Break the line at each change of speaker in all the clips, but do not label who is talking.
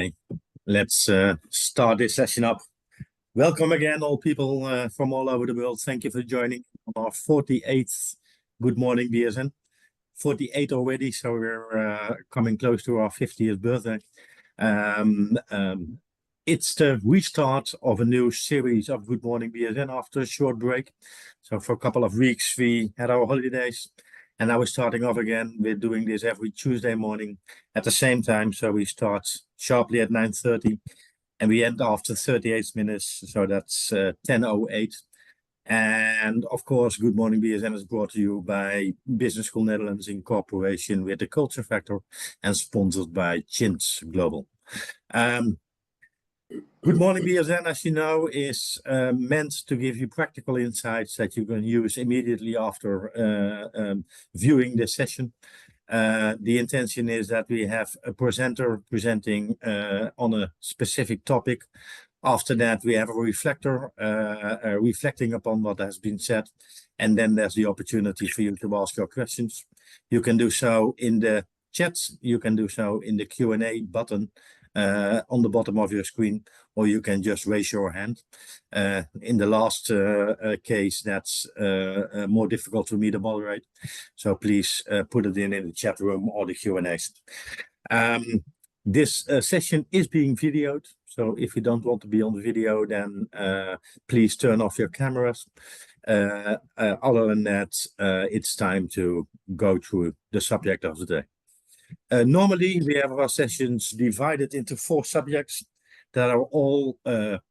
Okay, let's start this session up. Welcome again, all people from all over the world. Thank you for joining on our 48th Good Morning BSN. 48 already, so we're coming close to our 50th birthday. It's the restart of a new series of Good Morning BSN after a short break. So for a couple of weeks, we had our holidays. And now we're starting off again. We're doing this every Tuesday morning at the same time. So we start sharply at 9:30 and we end after 38 minutes. So that's 10:08. And of course, Good Morning BSN is brought to you by Business School Netherlands in cooperation with the Culture Factor and sponsored by Chintz Global. Good Morning BSN, as you know, is meant to give you practical insights that you can use immediately after viewing this session. The intention is that we have a presenter presenting on a specific topic. After that, we have a reflector reflecting upon what has been said. And then there's the opportunity for you to ask your questions. You can do so in the chat. You can do so in the Q&A button on the bottom of your screen, or you can just raise your hand. In the last case, that's more difficult for me to moderate. So please put it in the chat room or the Q&As. This session is being videoed. So if you don't want to be on the video, then please turn off your cameras. Other than that, it's time to go through the subject of the day. Normally, we have our sessions divided into 4 subjects that are all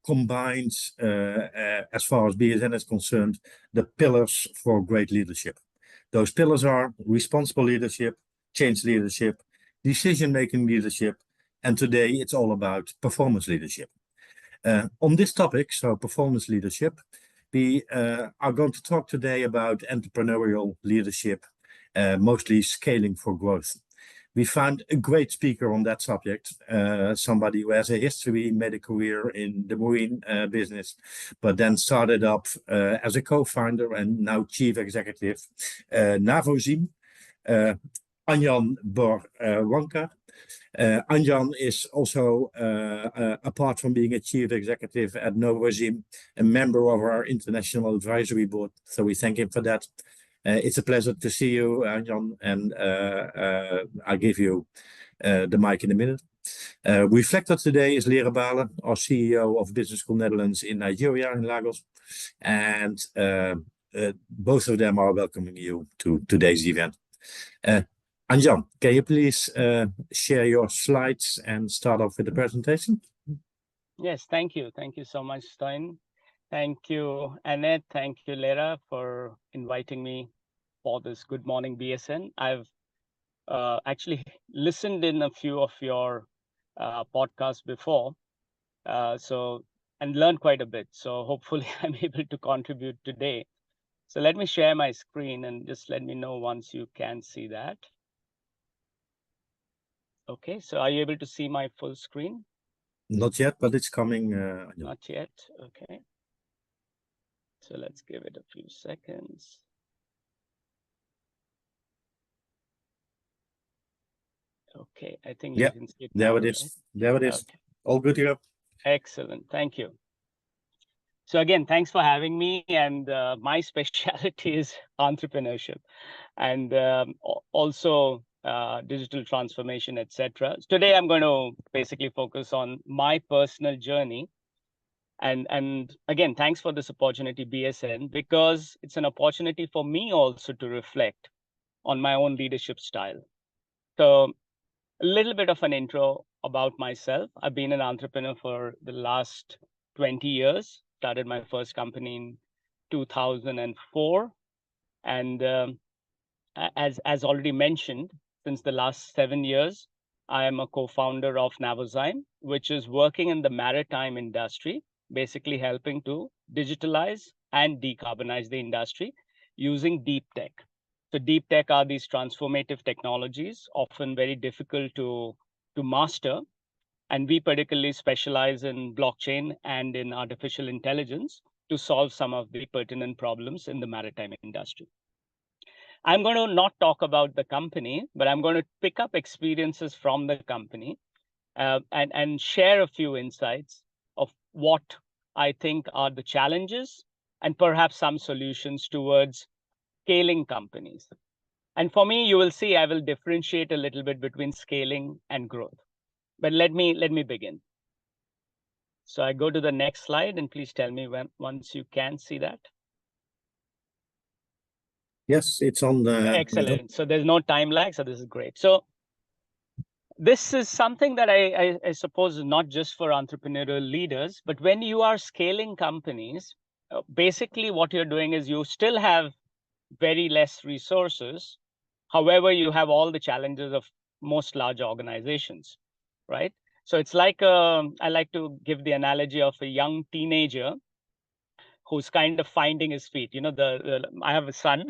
combined, as far as BSN is concerned, the pillars for great leadership. Those pillars are responsible leadership, change leadership, decision-making leadership, and today it's all about performance leadership. On this topic, so performance leadership, we are going to talk today about entrepreneurial leadership, mostly scaling for growth. We found a great speaker on that subject, somebody who has a history, made a career in the marine business, but then started up as a co-founder and now chief executive, Navozim, Anjaney Borwankar. Anjan is also, apart from being a chief executive at Novozim, a member of our international advisory board. So we thank him for that. It's a pleasure to see you, Anjan, and I'll give you the mic in a minute. Reflector today is Lere Balen, our CEO of Business School Netherlands in Nigeria, in Lagos. And both of them are welcoming you to today's event. Anjan, can you please share your slides and start off with the presentation?
Yes, thank you. Thank you so much, Stein. Thank you, Annette. Thank you, Lera, for inviting me for this Good Morning BSN. I've actually listened in a few of your podcasts before, and learned quite a bit. So hopefully I'm able to contribute today. So let me share my screen and just let me know once you can see that. Okay, so are you able to see my full screen?
Not yet, but it's coming.
Not yet, okay. So let's give it a few seconds. Okay, I think you can see it
there
now,
it is.
right?
There it is.
Okay.
All good here.
Excellent, thank you. So again, thanks for having me. And my specialty is entrepreneurship and also digital transformation, etc. Today, I'm going to basically focus on my personal journey. And again, thanks for this opportunity, BSN, because it's an opportunity for me also to reflect on my own leadership style. So a little bit of an intro about myself. I've been an entrepreneur for the last 20 years. Started my first company in 2004. And as already mentioned, since the last 7 years, I am a co-founder of Navozim, which is working in the maritime industry, basically helping to digitalize and decarbonize the industry using deep tech. So deep tech are these transformative technologies, often very difficult to master. And we particularly specialize in blockchain and in artificial intelligence to solve some of the pertinent problems in the maritime industry. I'm going to not talk about the company, but I'm going to pick up experiences from the company and share a few insights of what I think are the challenges and perhaps some solutions towards scaling companies. And for me, you will see I will differentiate a little bit between scaling and growth. But let me begin. So I go to the next slide, and please tell me once you can see that.
Yes, it's on the
excellent. So there's no time lag, so this is great. So this is something that I suppose is not just for entrepreneurial leaders, but when you are scaling companies, basically what you're doing is you still have very less resources. However, you have all the challenges of most large organizations, right? So it's like I like to give the analogy of a young teenager who's kind of finding his feet. You know, I have a son,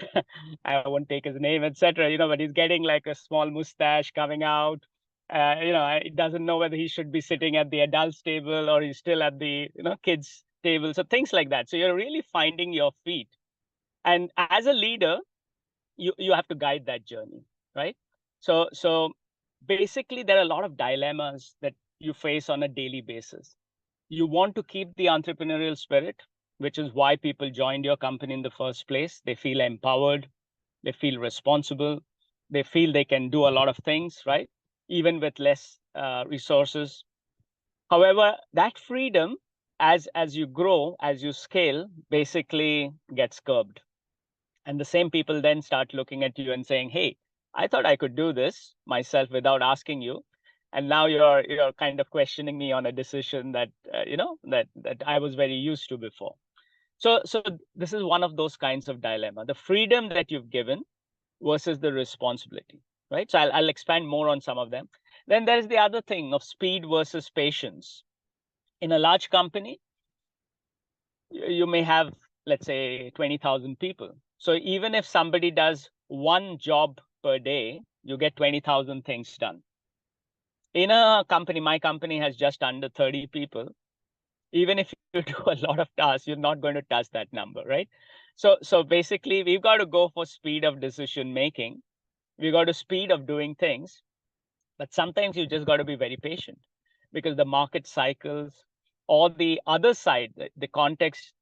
I won't take his name, etc. You know, but he's getting like a small mustache coming out. You know, he doesn't know whether he should be sitting at the adults table or he's still at the kids table. So things like that. So you're really finding your feet, and as a leader, you have to guide that journey, right? So basically, there are a lot of dilemmas that you face on a daily basis. You want to keep the entrepreneurial spirit, which is why people joined your company in the first place. They feel empowered, they feel responsible, they feel they can do a lot of things, right? Even with less resources. However, that freedom, as you grow, as you scale, basically gets curbed. And the same people then start looking at you and saying, hey, I thought I could do this myself without asking you. And now you're kind of questioning me on a decision that that I was very used to before. So this is one of those kinds of dilemma: the freedom that you've given versus the responsibility, right? So I'll expand more on some of them. Then there's the other thing of speed versus patience. In a large company, you may have, let's say, 20,000 people. So even if somebody does one job per day, you get 20,000 things done. In a company, my company has just under 30 people. Even if you do a lot of tasks, you're not going to touch that number, right? So basically, we've got to go for speed of decision making. We've got to speed of doing things. But sometimes you just got to be very patient, because the market cycles or the other side, the context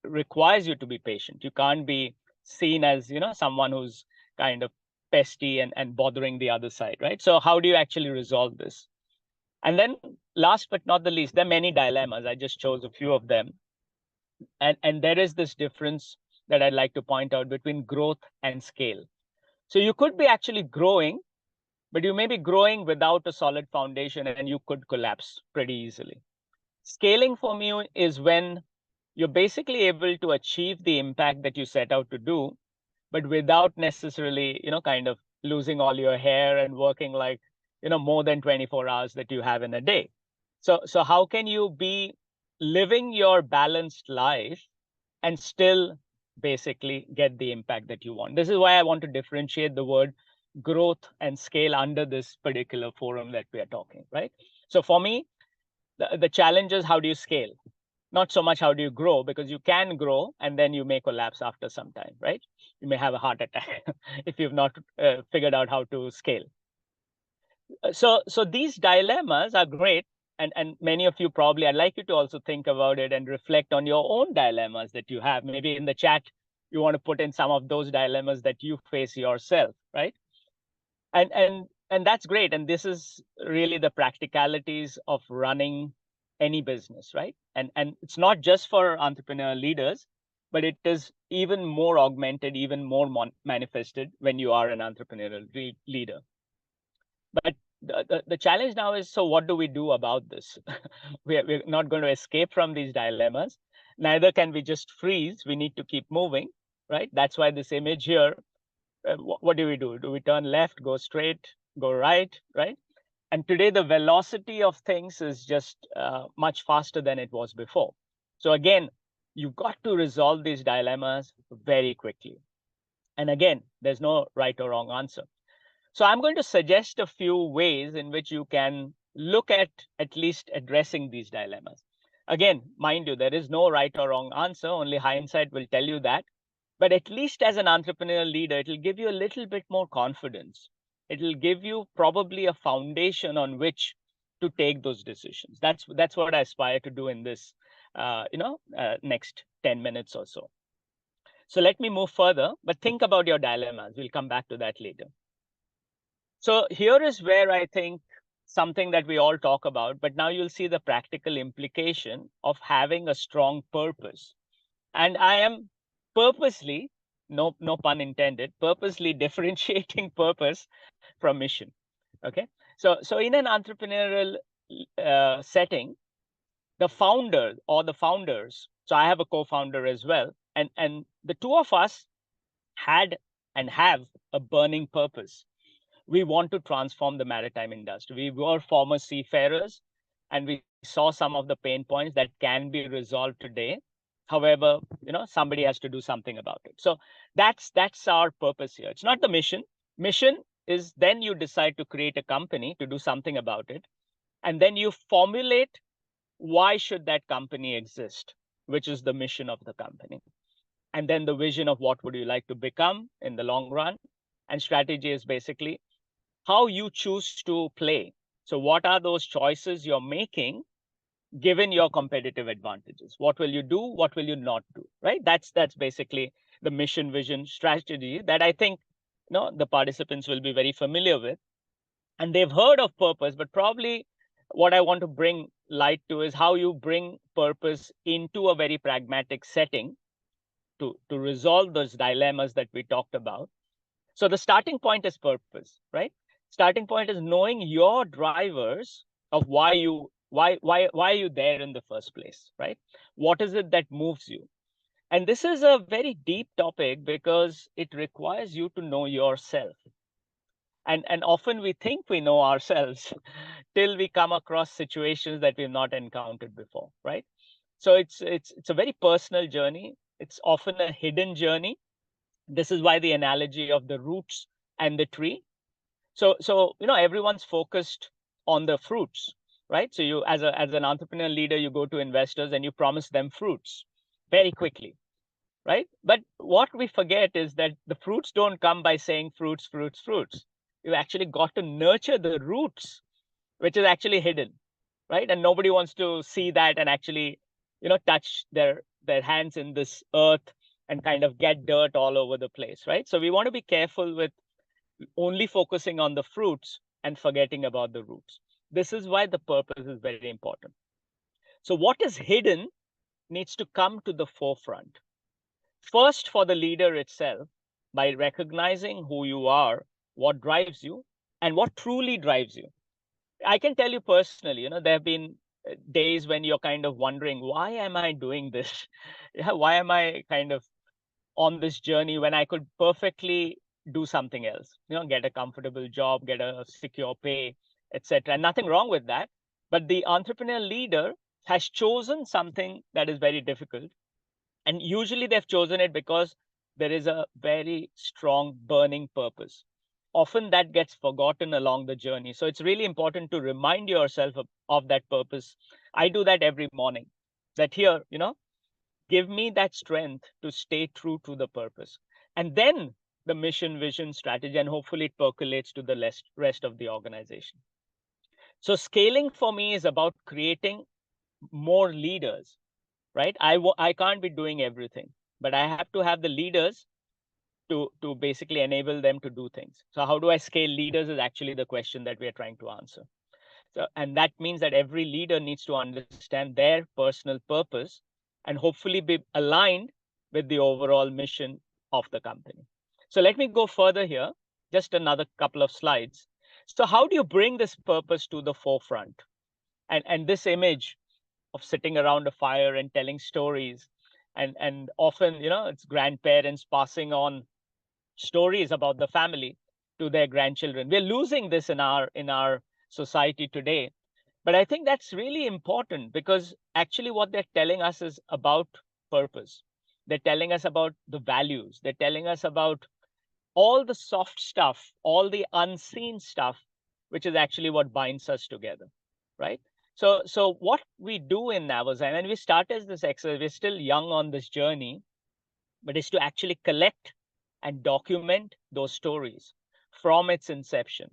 requires you to be patient. You can't be seen as someone who's kind of pesty and bothering the other side, right? So how do you actually resolve this? And then last but not the least, there are many dilemmas. I just chose a few of them. And there is this difference that I'd like to point out between growth and scale. So you could be actually growing, but you may be growing without a solid foundation, and you could collapse pretty easily. Scaling for me is when you're basically able to achieve the impact that you set out to do, but without necessarily, kind of losing all your hair and working like, more than 24 hours that you have in a day. So how can you be living your balanced life and still basically get the impact that you want? This is why I want to differentiate the word growth and scale under this particular forum that we are talking, right? So for me, the challenge is, how do you scale? Not so much how do you grow, because you can grow and then you may collapse after some time, right? You may have a heart attack if you've not figured out how to scale. So these dilemmas are great. And many of you probably, I'd like you to also think about it and reflect on your own dilemmas that you have. Maybe in the chat, you want to put in some of those dilemmas that you face yourself, right? And that's great. And this is really the practicalities of running any business, right? And it's not just for entrepreneurial leaders, but it is even more augmented, even more manifested when you are an entrepreneurial leader. But the challenge now is, so what do we do about this? We're not going to escape from these dilemmas. Neither can we just freeze. We need to keep moving, right? That's why this image here, what do we do? Do we turn left, go straight, go right, right? And today, the velocity of things is just much faster than it was before. So again, you've got to resolve these dilemmas very quickly. And again, there's no right or wrong answer. So I'm going to suggest a few ways in which you can look at least addressing these dilemmas. Again, mind you, there is no right or wrong answer. Only hindsight will tell you that. But at least as an entrepreneurial leader, it will give you a little bit more confidence. It will give you probably a foundation on which to take those decisions. That's what I aspire to do in this, next 10 minutes or so. So let me move further, but think about your dilemmas. We'll come back to that later. So here is where I think something that we all talk about, but now you'll see the practical implication of having a strong purpose. And I am purposely, no pun intended, purposely differentiating purpose from mission. Okay. So in an entrepreneurial setting, the founder or the founders, so I have a co-founder as well, and the two of us had and have a burning purpose. We want to transform the maritime industry. We were former seafarers, and we saw some of the pain points that can be resolved today. However, somebody has to do something about it. So that's our purpose here. It's not the mission. Mission is then you decide to create a company to do something about it, and then you formulate why should that company exist, which is the mission of the company. And then the vision of what would you like to become in the long run. And strategy is basically how you choose to play. So what are those choices you're making given your competitive advantages? What will you do? What will you not do? Right? That's basically the mission, vision, strategy that I think the participants will be very familiar with. And they've heard of purpose, but probably what I want to bring light to is how you bring purpose into a very pragmatic setting to resolve those dilemmas that we talked about. So the starting point is purpose, right? Starting point is knowing your drivers of why are you there in the first place, right? What is it that moves you? And this is a very deep topic because it requires you to know yourself. And often we think we know ourselves till we come across situations that we've not encountered before, right? So it's a very personal journey. It's often a hidden journey. This is why the analogy of the roots and the tree. So everyone's focused on the fruits, right? So you as an entrepreneur leader, you go to investors and you promise them fruits very quickly, right? But what we forget is that the fruits don't come by saying fruits, fruits, fruits. You've actually got to nurture the roots, which is actually hidden, right? And nobody wants to see that and actually, touch their hands in this earth and kind of get dirt all over the place, right? So we want to be careful with only focusing on the fruits and forgetting about the roots. This is why the purpose is very important. So what is hidden needs to come to the forefront. First, for the leader itself, by recognizing who you are, what drives you, and what truly drives you. I can tell you personally, there have been days when you're kind of wondering, why am I doing this? Why am I kind of on this journey when I could perfectly do something else? Get a comfortable job, get a secure pay, etc. And nothing wrong with that. But the entrepreneur leader has chosen something that is very difficult. And usually they've chosen it because there is a very strong burning purpose. Often that gets forgotten along the journey. So it's really important to remind yourself of that purpose. I do that every morning. That here, give me that strength to stay true to the purpose. And then the mission, vision, strategy, and hopefully it percolates to the rest of the organization. So scaling for me is about creating more leaders, right? I can't be doing everything, but I have to have the leaders to basically enable them to do things. So how do I scale leaders is actually the question that we are trying to answer. So, and that means that every leader needs to understand their personal purpose and hopefully be aligned with the overall mission of the company. So let me go further here, just another couple of slides. So how do you bring this purpose to the forefront? And this image of sitting around a fire and telling stories, and often, it's grandparents passing on stories about the family to their grandchildren. We're losing this in our society today. But I think that's really important because actually what they're telling us is about purpose. They're telling us about the values. They're telling us about all the soft stuff, all the unseen stuff, which is actually what binds us together, right? So what we do in Navazyme, and we started this exercise, we're still young on this journey, but is to actually collect and document those stories from its inception.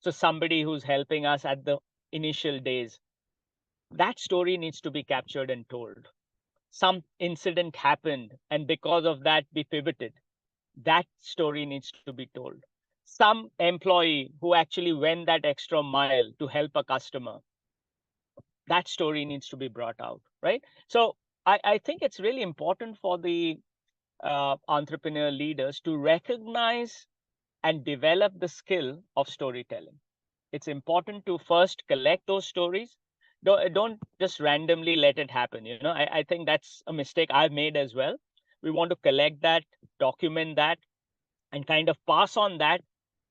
So somebody who's helping us at the initial days, that story needs to be captured and told. Some incident happened, and because of that, we pivoted. That story needs to be told. Some employee who actually went that extra mile to help a customer, that story needs to be brought out, right? So I think it's really important for the entrepreneur leaders to recognize and develop the skill of storytelling. It's important to first collect those stories. Don't just randomly let it happen. I think that's a mistake I've made as well. We want to collect that, document that, and kind of pass on that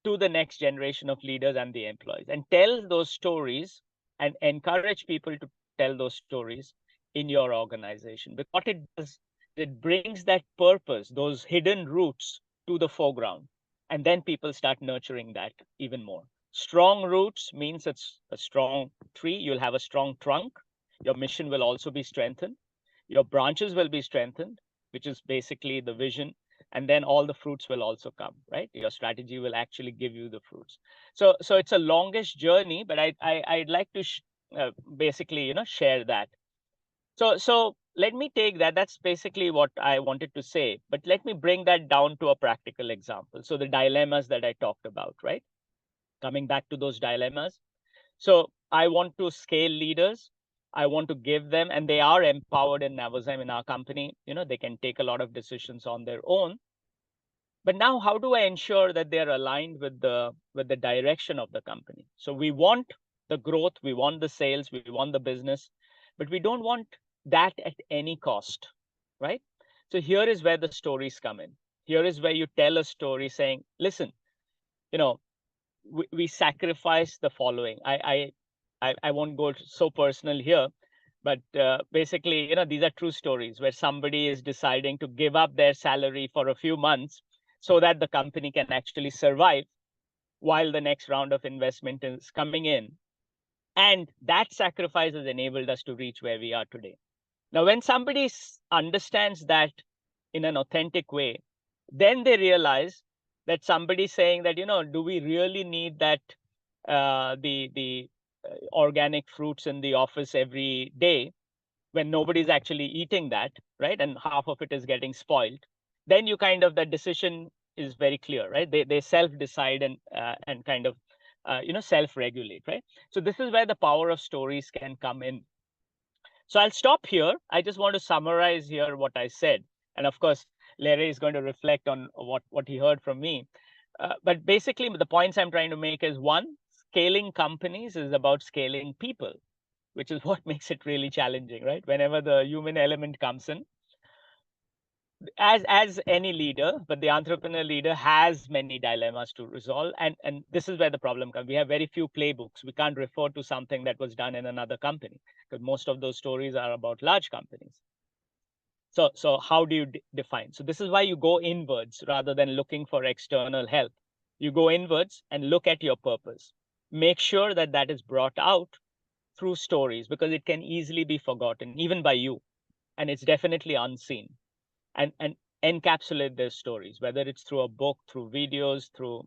to the next generation of leaders and the employees, and tell those stories and encourage people to tell those stories in your organization. Because what it does, it brings that purpose, those hidden roots, to the foreground, and then people start nurturing that even more. Strong roots means it's a strong tree. You'll have a strong trunk. Your mission will also be strengthened. Your branches will be strengthened, which is basically the vision. And then all the fruits will also come, right? Your strategy will actually give you the fruits. So it's a longish journey, but I'd like to basically, share that. So let me take that. That's basically what I wanted to say. But let me bring that down to a practical example. So the dilemmas that I talked about, right? Coming back to those dilemmas. So I want to scale leaders. I want to give them, and they are empowered in Navazem in our company. They can take a lot of decisions on their own. But now, how do I ensure that they're aligned with the direction of the company? So we want the growth, we want the sales, we want the business, but we don't want that at any cost, right? So here is where the stories come in. Here is where you tell a story saying, listen, we sacrifice the following. I won't go so personal here, but basically, these are true stories where somebody is deciding to give up their salary for a few months so that the company can actually survive while the next round of investment is coming in. And that sacrifice has enabled us to reach where we are today. Now, when somebody understands that in an authentic way, then they realize that somebody saying that, do we really need that the organic fruits in the office every day when nobody's actually eating that, right? And half of it is getting spoiled. Then you kind of, that decision is very clear, right? They self-decide and kind of self-regulate, right? So this is where the power of stories can come in. So I'll stop here. I just want to summarize here what I said. And of course, Larry is going to reflect on what he heard from me. But basically, the points I'm trying to make is, one, scaling companies is about scaling people, which is what makes it really challenging, right? Whenever the human element comes in, as any leader, but the entrepreneur leader has many dilemmas to resolve. And this is where the problem comes. We have very few playbooks. We can't refer to something that was done in another company, because most of those stories are about large companies. So how do you define? So this is why you go inwards rather than looking for external help. You go inwards and look at your purpose. Make sure that that is brought out through stories, because it can easily be forgotten, even by you. And it's definitely unseen. And encapsulate their stories, whether it's through a book, through videos, through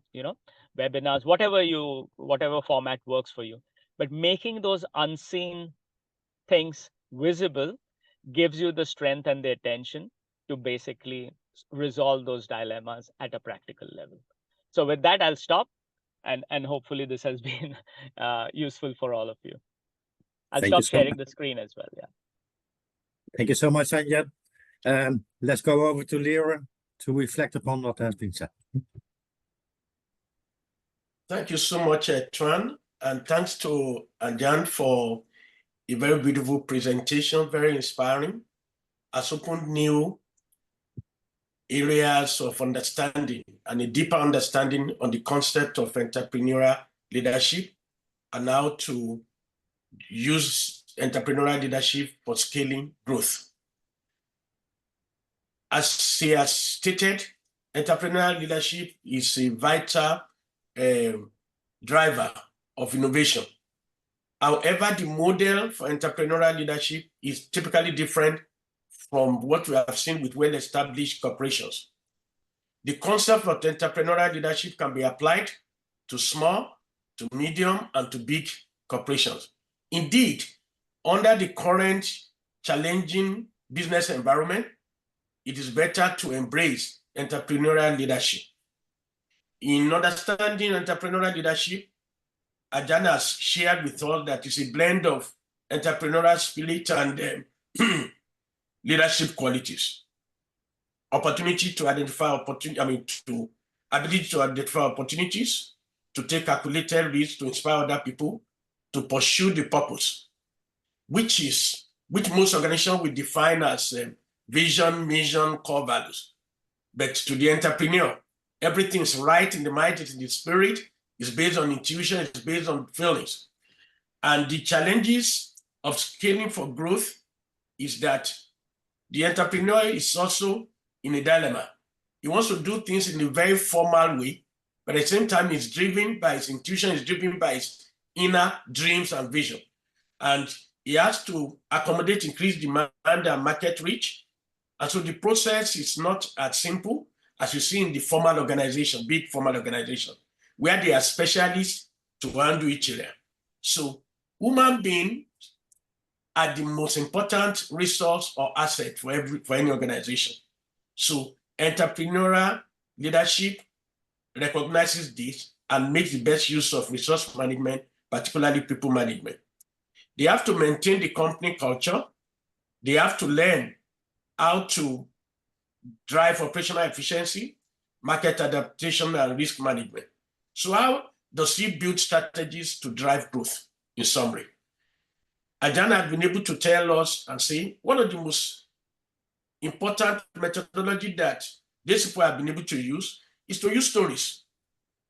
webinars, whatever format works for you. But making those unseen things visible gives you the strength and the attention to basically resolve those dilemmas at a practical level. So with that, I'll stop, and hopefully this has been useful for all of you. I'll stop sharing the screen as well. Yeah.
Thank you so much, Anjan. Let's go over to Lyra to reflect upon what has been said.
Thank you so much, Tran, and thanks to Anjan for a very beautiful presentation, very inspiring. Has opened new areas of understanding and a deeper understanding on the concept of entrepreneurial leadership, and how to use entrepreneurial leadership for scaling growth. As he has stated, entrepreneurial leadership is a vital driver of innovation. However, the model for entrepreneurial leadership is typically different from what we have seen with well-established corporations. The concept of entrepreneurial leadership can be applied to small, to medium, and to big corporations. Indeed, under the current challenging business environment, it is better to embrace entrepreneurial leadership. In understanding entrepreneurial leadership, Anjaney has shared with us that it's a blend of entrepreneurial spirit and leadership qualities. Opportunity to identify ability to identify opportunities, to take calculated risks, to inspire other people, to pursue the purpose, which most organizations will define as vision, mission, core values. But to the entrepreneur, everything is right in the mind, it's in the spirit, it's based on intuition, it's based on feelings. And the challenges of scaling for growth is that the entrepreneur is also in a dilemma. He wants to do things in a very formal way, but at the same time, he's driven by his intuition, he's driven by his inner dreams and vision. And he has to accommodate increased demand and market reach. And so the process is not as simple as you see in the formal organization, big formal organization, where they are specialists to handle each area. So human beings are the most important resource or asset for any organization. So entrepreneurial leadership recognizes this and makes the best use of resource management, particularly people management. They have to maintain the company culture. They have to learn how to drive operational efficiency, market adaptation, and risk management. So how does he build strategies to drive growth, in summary? Anjaney has been able to tell us and say, one of the most important methodology that these people have been able to use is to use stories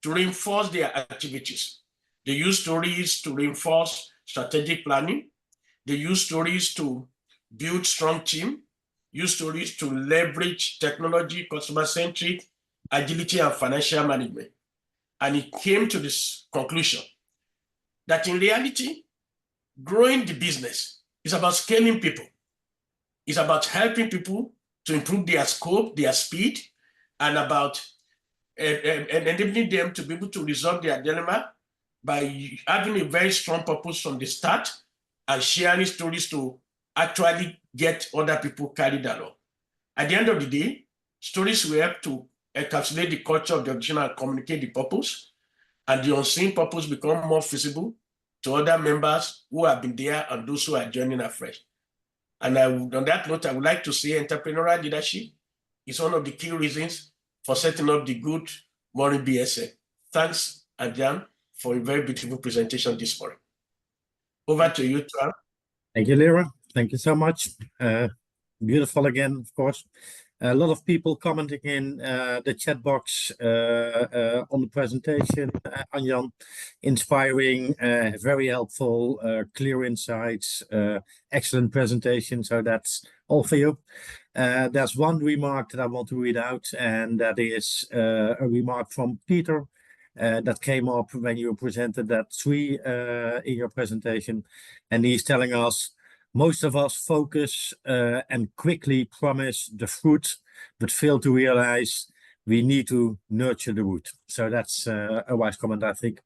to reinforce their activities. They use stories to reinforce strategic planning. They use stories to build strong team, use stories to leverage technology, customer-centric, agility, and financial management. And he came to this conclusion that in reality, growing the business is about scaling people. It's about helping people to improve their scope, their speed, and about enabling them to be able to resolve their dilemma by having a very strong purpose from the start and sharing stories to actually get other people carried along. At the end of the day, stories will help to encapsulate the culture of the organization and communicate the purpose, and the unseen purpose become more visible to other members who have been there and those who are joining afresh. And on that note, I would like to say entrepreneurial leadership is one of the key reasons for setting up the Good Morning BSN. Thanks, Anjaney, for a very beautiful presentation this morning. Over to you, Trove.
Thank you, Lyra. Thank you so much. Beautiful again, of course. A lot of people commenting in the chat box on the presentation, Anjaney. Inspiring, very helpful, clear insights, excellent presentation. So that's all for you. There's one remark that I want to read out, and that is a remark from Peter that came up when you presented that tree in your presentation. And he's telling us, most of us focus and quickly promise the fruit, but fail to realize we need to nurture the root. So that's a wise comment, I think.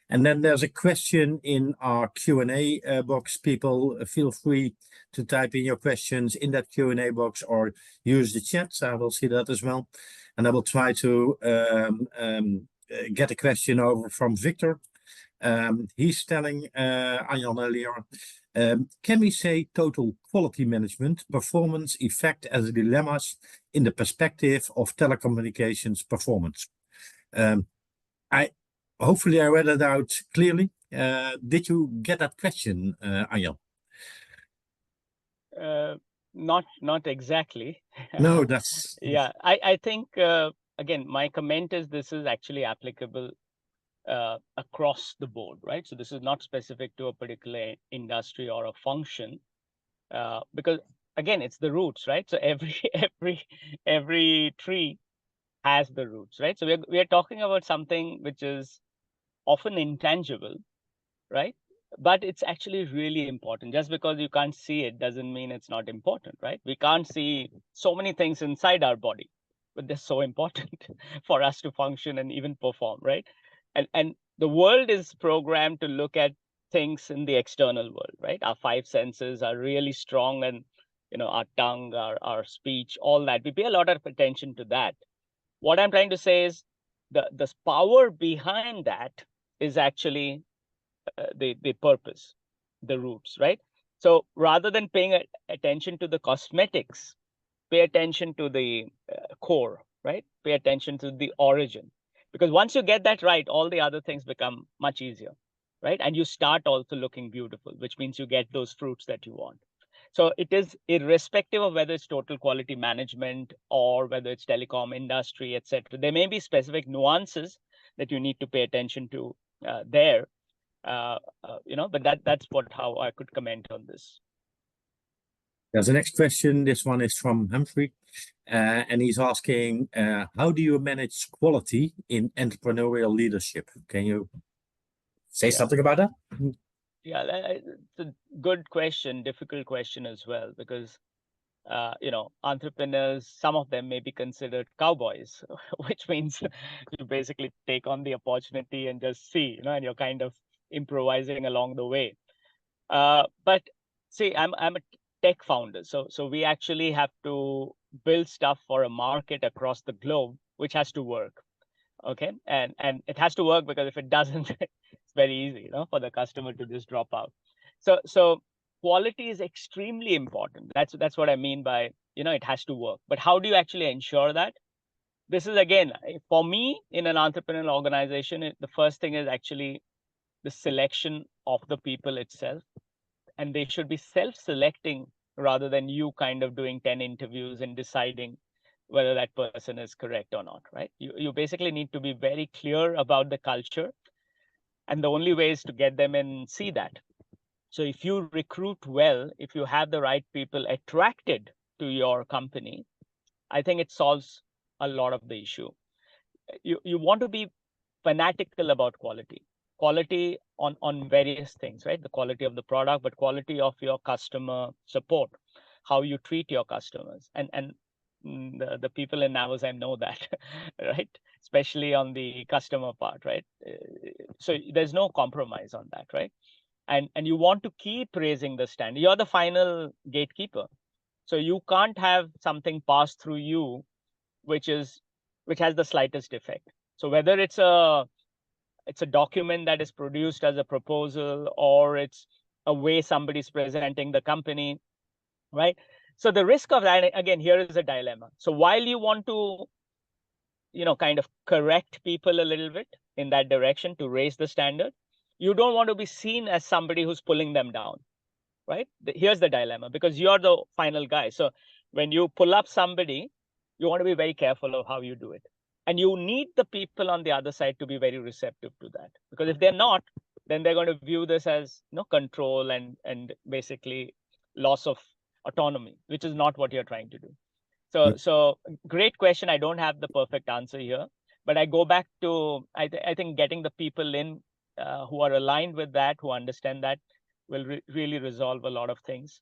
And then there's a question in our Q&A box. People, feel free to type in your questions in that Q&A box or use the chat. So I will see that as well. And I will try to get a question over from Victor. He's telling Anjaney earlier, can we say total quality management performance effect as dilemmas in the perspective of telecommunications performance? Hopefully I read it out clearly. Did you get that question, Anjaney?
Not exactly.
No, that's...
Yeah, I think, again, my comment is this is actually applicable across the board, right? So this is not specific to a particular industry or a function, because again, it's the roots, right? So every tree has the roots, right? So we are talking about something which is often intangible, right? But it's actually really important. Just because you can't see it doesn't mean it's not important, right? We can't see so many things inside our body, but they're so important for us to function and even perform, right? And the world is programmed to look at things in the external world, right? Our five senses are really strong, and our tongue, our speech, all that. We pay a lot of attention to that. What I'm trying to say is the power behind that is actually the purpose, the roots, right? So rather than paying attention to the cosmetics, pay attention to the core, right? Pay attention to the origin. Because once you get that right, all the other things become much easier, right? And you start also looking beautiful, which means you get those fruits that you want. So it is irrespective of whether it's total quality management or whether it's telecom industry, etc. There may be specific nuances that you need to pay attention to there, but that's how I could comment on this.
There's the next question. This one is from Humphrey, and he's asking, how do you manage quality in entrepreneurial leadership? Can you say something about that?
Yeah, it's a good question, difficult question as well, because entrepreneurs, some of them may be considered cowboys, which means you basically take on the opportunity and just see, and you're kind of improvising along the way. But see, I'm a tech founder, so we actually have to build stuff for a market across the globe, which has to work. Okay, and it has to work, because if it doesn't, it's very easy, for the customer to just drop out. So quality is extremely important. That's what I mean by, it has to work. But how do you actually ensure that? This is, again, for me, in an entrepreneurial organization, the first thing is actually the selection of the people itself. And they should be self-selecting rather than you kind of doing 10 interviews and deciding whether that person is correct or not, right? You basically need to be very clear about the culture. And the only way is to get them and see that. So if you recruit well, if you have the right people attracted to your company, I think it solves a lot of the issue. You want to be fanatical about quality on various things, right? The quality of the product, but quality of your customer support, how you treat your customers, and the people in Navos know that, right? Especially on the customer part, right? So there's no compromise on that, right? And you want to keep raising the standard. You're the final gatekeeper, so you can't have something pass through you which has the slightest effect. So whether it's a document that is produced as a proposal, or it's a way somebody's presenting the company, right? So the risk of that, again, here is a dilemma. So while you want to, kind of correct people a little bit in that direction to raise the standard, you don't want to be seen as somebody who's pulling them down, right? Here's the dilemma, because you're the final guy. So when you pull up somebody, you want to be very careful of how you do it. And you need the people on the other side to be very receptive to that. Because if they're not, then they're going to view this as control and basically loss of autonomy, which is not what you're trying to do. So great question. I don't have the perfect answer here, but I go back to, I think getting the people in who are aligned with that, who understand that, will really resolve a lot of things,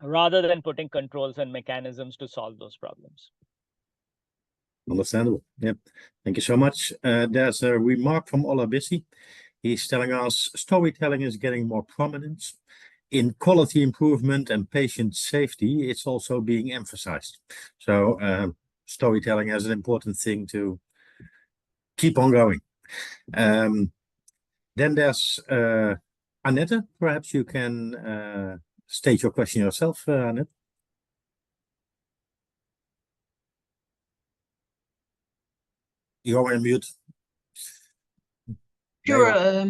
rather than putting controls and mechanisms to solve those problems.
Understandable. Yeah. Thank you so much. There's a remark from Ola Bissi. He's telling us storytelling is getting more prominence. In quality improvement and patient safety, it's also being emphasized. So storytelling is an important thing to keep on going. Then there's Annette. Perhaps you can state your question yourself, Annette. You're on mute.
Sure.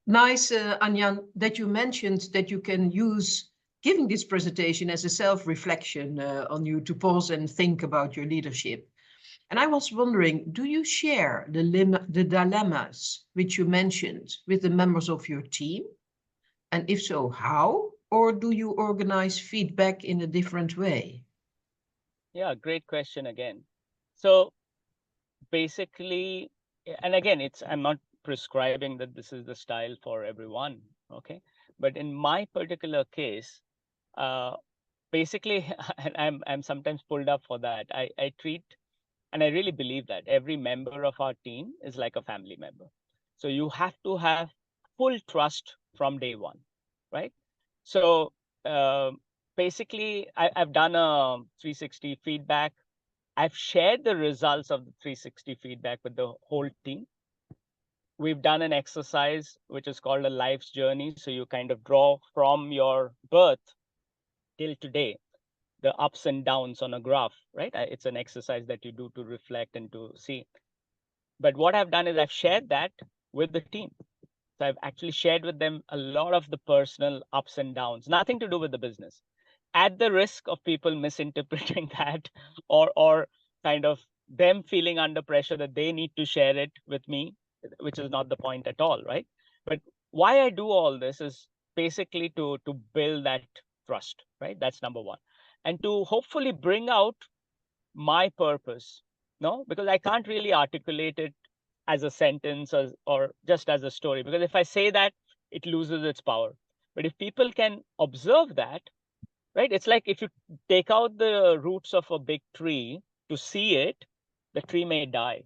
Nice, Anjan, that you mentioned that you can use giving this presentation as a self-reflection on you to pause and think about your leadership. And I was wondering, do you share the dilemmas which you mentioned with the members of your team? And if so, how? Or do you organize feedback in a different way?
Yeah, great question again. So basically, and again, I'm not prescribing that this is the style for everyone, okay? But in my particular case, basically, and I'm sometimes pulled up for that. I treat, and I really believe that every member of our team is like a family member. So you have to have full trust from day one, right? So basically, I've done a 360 feedback. I've shared the results of the 360 feedback with the whole team. We've done an exercise which is called a life's journey. So you kind of draw from your birth till today, the ups and downs on a graph, right? It's an exercise that you do to reflect and to see. But what I've done is I've shared that with the team. So I've actually shared with them a lot of the personal ups and downs, nothing to do with the business. At the risk of people misinterpreting that or kind of them feeling under pressure that they need to share it with me, which is not the point at all, right? But why I do all this is basically to build that trust, right? That's number one. And to hopefully bring out my purpose, no? Because I can't really articulate it as a sentence or just as a story, because if I say that, it loses its power. But if people can observe that, right? It's like if you take out the roots of a big tree to see it, the tree may die.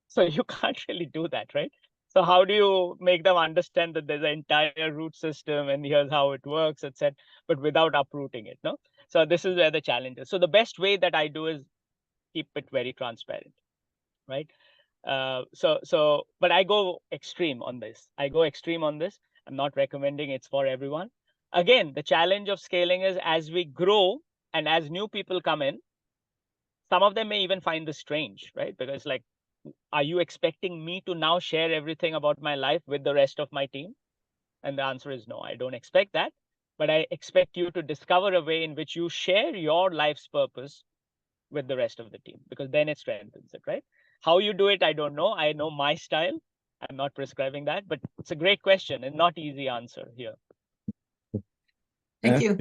So you can't really do that, right? So how do you make them understand that there's an entire root system and here's how it works, etc., but without uprooting it, no? So this is where the challenge is. So the best way that I do is keep it very transparent, right? But I go extreme on this. I'm not recommending it's for everyone. Again, the challenge of scaling is as we grow and as new people come in, some of them may even find this strange, right? Because like, are you expecting me to now share everything about my life with the rest of my team? And the answer is no, I don't expect that. But I expect you to discover a way in which you share your life's purpose with the rest of the team, because then it strengthens it, right? How you do it, I don't know. I know my style. I'm not prescribing that, but it's a great question and not easy answer here.
Thank you.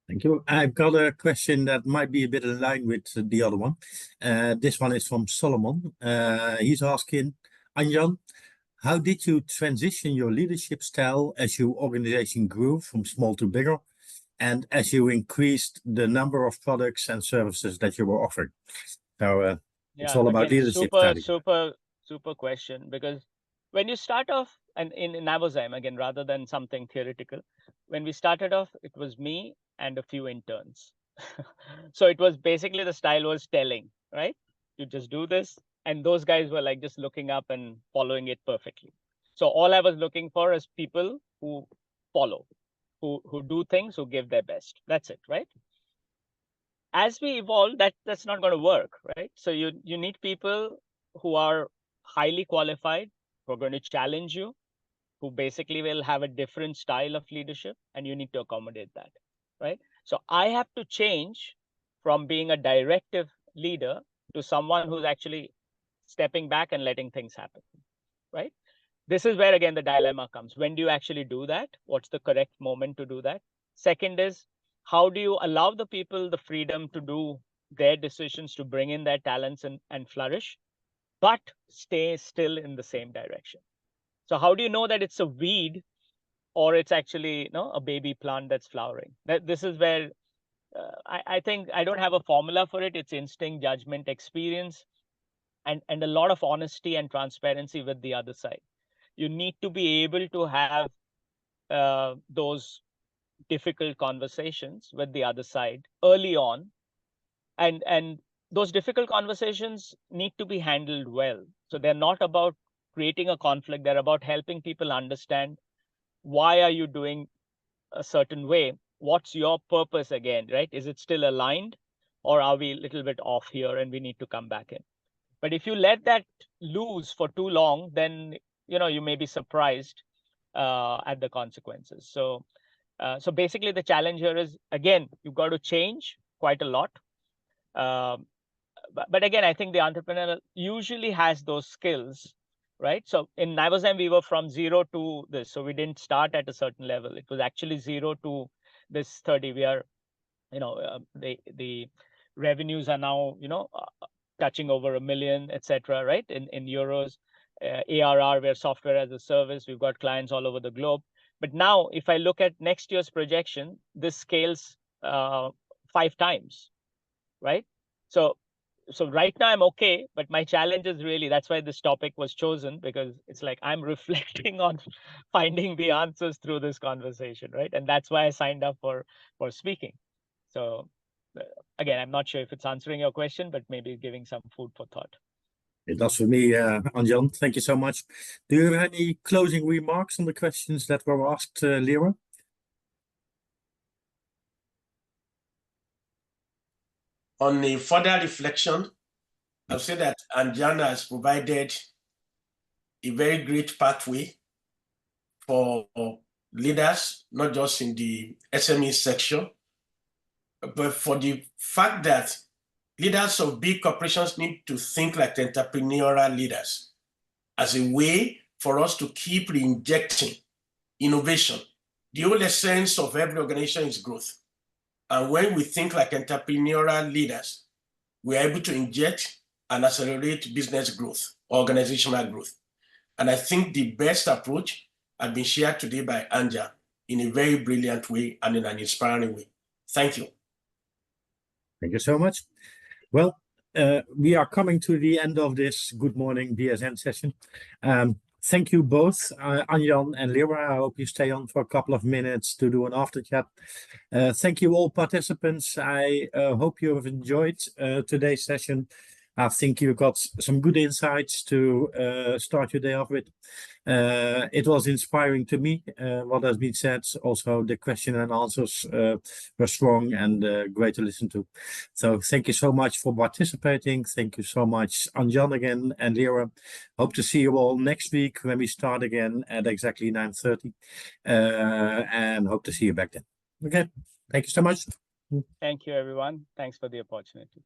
Thank you. I've got a question that might be a bit in line with the other one. This one is from Solomon. He's asking, Anjan, how did you transition your leadership style as your organization grew from small to bigger, and as you increased the number of products and services that you were offering? So it's all about leadership.
Super question, because when you start off, and in Navozyme, again, rather than something theoretical, when we started off, it was me and a few interns. So it was basically the style was telling, right? You just do this. And those guys were like just looking up and following it perfectly. So all I was looking for is people who follow, who do things, who give their best. That's it, right? As we evolve, that's not going to work, right? So you need people who are highly qualified, who are going to challenge you, who basically will have a different style of leadership, and you need to accommodate that, right? So I have to change from being a directive leader to someone who's actually stepping back and letting things happen, right? This is where, again, the dilemma comes. When do you actually do that? What's the correct moment to do that? Second is, how do you allow the people the freedom to do their decisions, to bring in their talents and flourish, but stay still in the same direction? So how do you know that it's a weed or it's actually a baby plant that's flowering? This is where I think I don't have a formula for it. It's instinct, judgment, experience, and a lot of honesty and transparency with the other side. You need to be able to have those difficult conversations with the other side early on, and those difficult conversations need to be handled well. So they're not about creating a conflict. They're about helping people understand, why are you doing a certain way? What's your purpose again, right? Is it still aligned, or are we a little bit off here and we need to come back in? But if you let that loose for too long, then you may be surprised at the consequences. So basically the challenge here is, again, you've got to change quite a lot. But again, I think the entrepreneur usually has those skills, right? So in Navozyme, we were from 0 to this. So we didn't start at a certain level. It was actually 0 to this 30. We are, the revenues are now, touching over 1 million, etc., right? In euros, ARR, we're software as a service. We've got clients all over the globe. But now, if I look at next year's projection, this scales 5 times, right? So so right now I'm okay, but my challenge is really, that's why this topic was chosen, because it's like I'm reflecting on finding the answers through this conversation, right? And that's why I signed up for speaking. So again, I'm not sure if it's answering your question, but maybe giving some food for thought.
It does for me, Anjan. Thank you so much. Do you have any closing remarks on the questions that were asked, Lyra?
On a further reflection, I'll say that Anjana has provided a very great pathway for leaders, not just in the SME section, but for the fact that leaders of big corporations need to think like entrepreneurial leaders as a way for us to keep re-injecting innovation. The whole essence of every organization is growth. And when we think like entrepreneurial leaders, we're able to inject and accelerate business growth, organizational growth. And I think the best approach has been shared today by Anja in a very brilliant way and in an inspiring way. Thank you.
Thank you so much. Well, we are coming to the end of this Good Morning BSN session. Thank you both, Anjan and Lyra. I hope you stay on for a couple of minutes to do an after chat. Thank you all participants. I hope you have enjoyed today's session. I think you got some good insights to start your day off with. It was inspiring to me, what has been said. Also, the question and answers were strong and great to listen to. So thank you so much for participating. Thank you so much, Anjan again and Lyra. Hope to see you all next week when we start again at exactly 9:30. And hope to see you back then. Okay, thank you so much.
Thank you, everyone. Thanks for the opportunity.